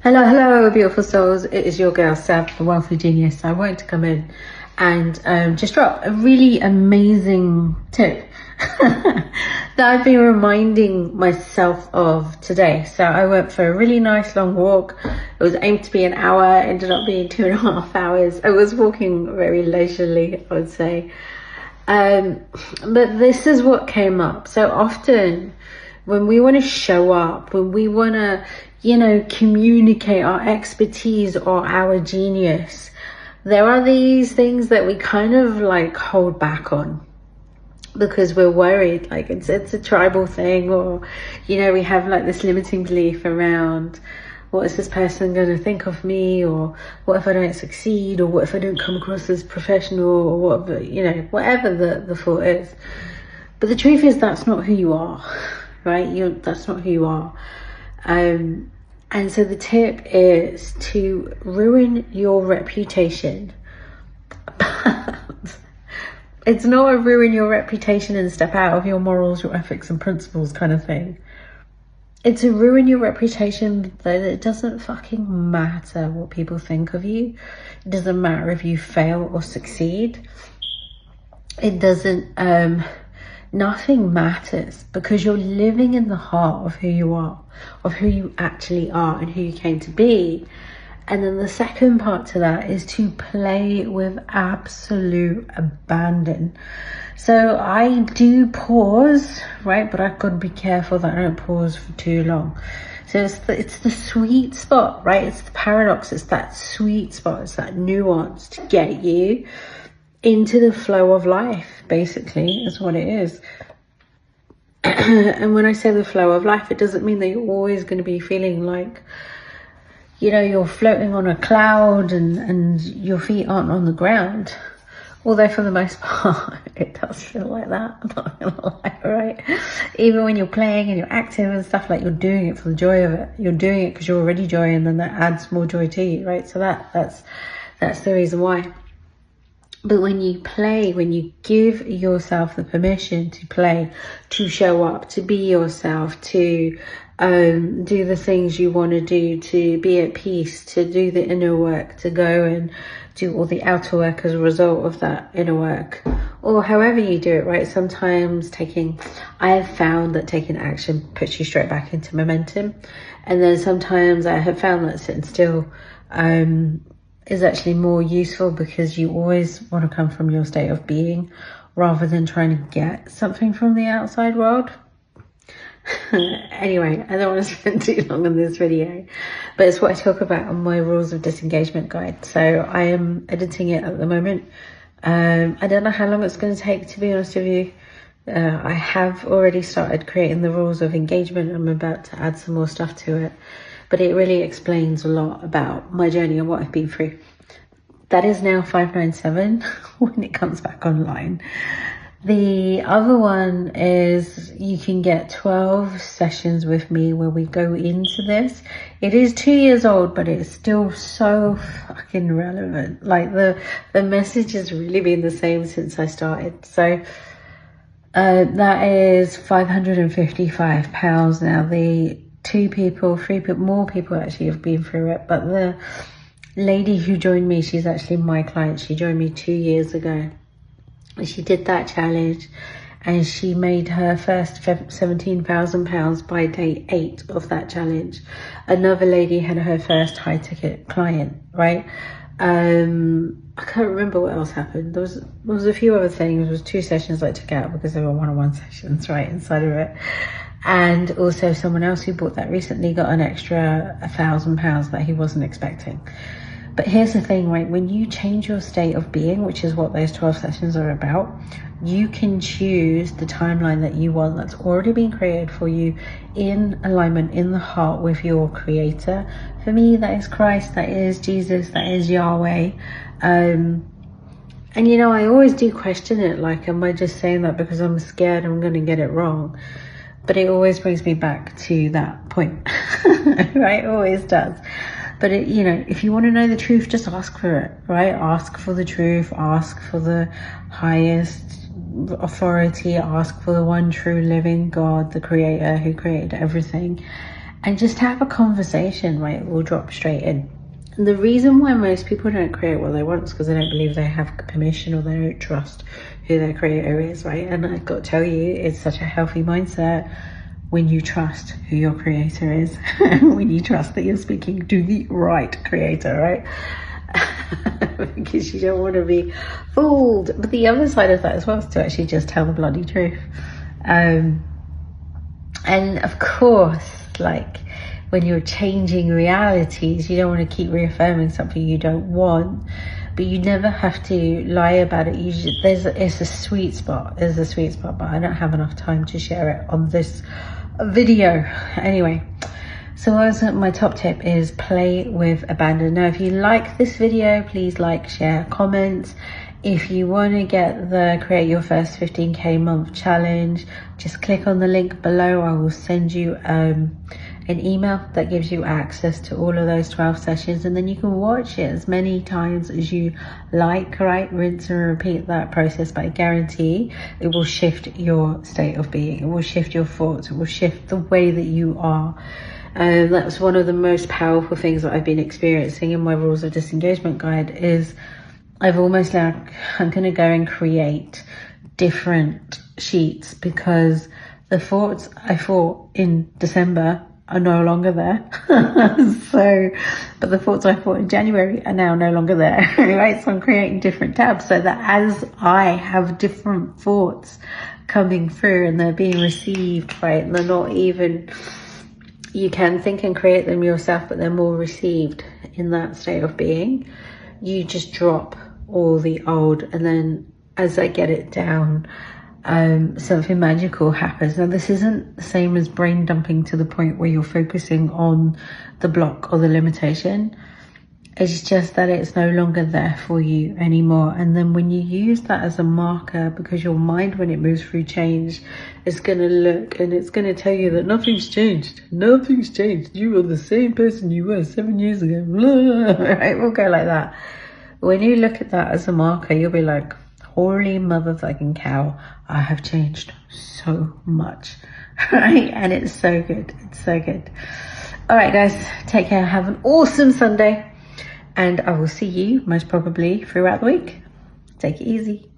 Hello, beautiful souls. It is your girl, Sab, the wealthy genius. I wanted to come in and just drop a really amazing tip that I've been reminding myself of today. So I went for a really nice long walk. It was aimed to be an hour, ended up being 2.5 hours. I was walking very leisurely, I would say. But this is what came up. So often when we want to show up, when we want to, communicate our expertise or our genius, there are these things that we kind of like hold back on because we're worried, like it's a tribal thing, or, we have like this limiting belief around what is this person going to think of me, or what if I don't succeed, or what if I don't come across as professional, or whatever the thought is. But the truth is that's not who you are, right? That's not who you are. And so the tip is to ruin your reputation. It's not a ruin your reputation and step out of your morals, your ethics and principles kind of thing. It's a ruin your reputation that it doesn't fucking matter what people think of you. It doesn't matter if you fail or succeed. It doesn't, nothing matters, because you're living in the heart of who you are, of who you actually are and who you came to be. And then the second part to that is to play with absolute abandon. So I do pause, right? But I've got to be careful that I don't pause for too long. So it's the sweet spot, right? It's the paradox. It's that sweet spot. It's that nuance to get you into the flow of life, basically, is what it is. And when I say the flow of life, it doesn't mean that you're always going to be feeling like, you're floating on a cloud and your feet aren't on the ground. Although for the most part, it does feel like that. I'm not gonna lie, right? Even when you're playing and you're active and stuff, like, you're doing it for the joy of it. You're doing it because you're already joy, and then that adds more joy to you, right? So that's the reason why. But when you play, when you give yourself the permission to play, to show up, to be yourself, to do the things you want to do, to be at peace, to do the inner work, to go and do all the outer work as a result of that inner work, or however you do it, right? Sometimes I have found that taking action puts you straight back into momentum. And then sometimes I have found that sitting still is actually more useful, because you always want to come from your state of being rather than trying to get something from the outside world. Anyway, I don't want to spend too long on this video, but it's what I talk about on my rules of disengagement guide. So I am editing it at the moment. I don't know how long it's going to take, to be honest with you. I have already started creating the rules of engagement. I'm about to add some more stuff to it, but it really explains a lot about my journey and what I've been through. That is now 597 when it comes back online. The other one is you can get 12 sessions with me where we go into this. It is 2 years old, but it's still so fucking relevant. Like the message has really been the same since I started. So that is £555 now. The 2 people, 3 people, more people actually have been through it. But the lady who joined me, she's actually my client. She joined me 2 years ago. She did that challenge and she made her first £17,000 by day 8 of that challenge. Another lady had her first high ticket client, right? I can't remember what else happened. There was a few other things. There was 2 sessions I took out because they were one-on-one sessions, right, inside of it. And also someone else who bought that recently got an extra £1,000 that he wasn't expecting. But here's the thing, right? When you change your state of being, which is what those 12 sessions are about, you can choose the timeline that you want that's already been created for you, in alignment, in the heart with your creator. For me, that is Christ, that is Jesus, that is Yahweh. And I always do question it, like, am I just saying that because I'm scared I'm going to get it wrong? But it always brings me back to that point, right? It always does. But if you want to know the truth, just ask for it, right? Ask for the truth, ask for the highest authority, ask for the one true living God, the creator who created everything. and just have a conversation, right? It will drop straight in. And the reason why most people don't create what they want is because they don't believe they have permission, or they don't trust who their creator is, right? And I've got to tell you, it's such a healthy mindset when you trust who your creator is, when you trust that you're speaking to the right creator, right? Because you don't want to be fooled. But the other side of that as well is to actually just tell the bloody truth. And of course, like, when you're changing realities, you don't want to keep reaffirming something you don't want, but you never have to lie about it. It's a sweet spot. There's a sweet spot, but I don't have enough time to share it on this video. Anyway, so my top tip is play with abandon. Now, if you like this video, please like, share, comment. If you want to get the Create Your First 15K Month Challenge, just click on the link below. I will send you an email that gives you access to all of those 12 sessions, and then you can watch it as many times as you like, right? Rinse and repeat that process, but I guarantee it will shift your state of being. It will shift your thoughts. It will shift the way that you are. That's one of the most powerful things that I've been experiencing in my Rules of Disengagement guide. Is I've almost like, I'm going to go and create different sheets, because the thoughts I thought in December are no longer there. But the thoughts I thought in January are now no longer there, right? So I'm creating different tabs so that as I have different thoughts coming through and they're being received, right? And they're not even, you can think and create them yourself, but they're more received in that state of being. You just drop all the old, and then as I get it down, something magical happens. Now, this isn't the same as brain dumping to the point where you're focusing on the block or the limitation. It's just that it's no longer there for you anymore. And then when you use that as a marker, because your mind, when it moves through change, is going to look and it's going to tell you that nothing's changed. Nothing's changed. You are the same person you were 7 years ago. Right? We'll go like that. When you look at that as a marker, you'll be like, holy motherfucking cow, I have changed so much, right? And it's so good. It's so good. All right, guys, take care. Have an awesome Sunday. And I will see you most probably throughout the week. Take it easy.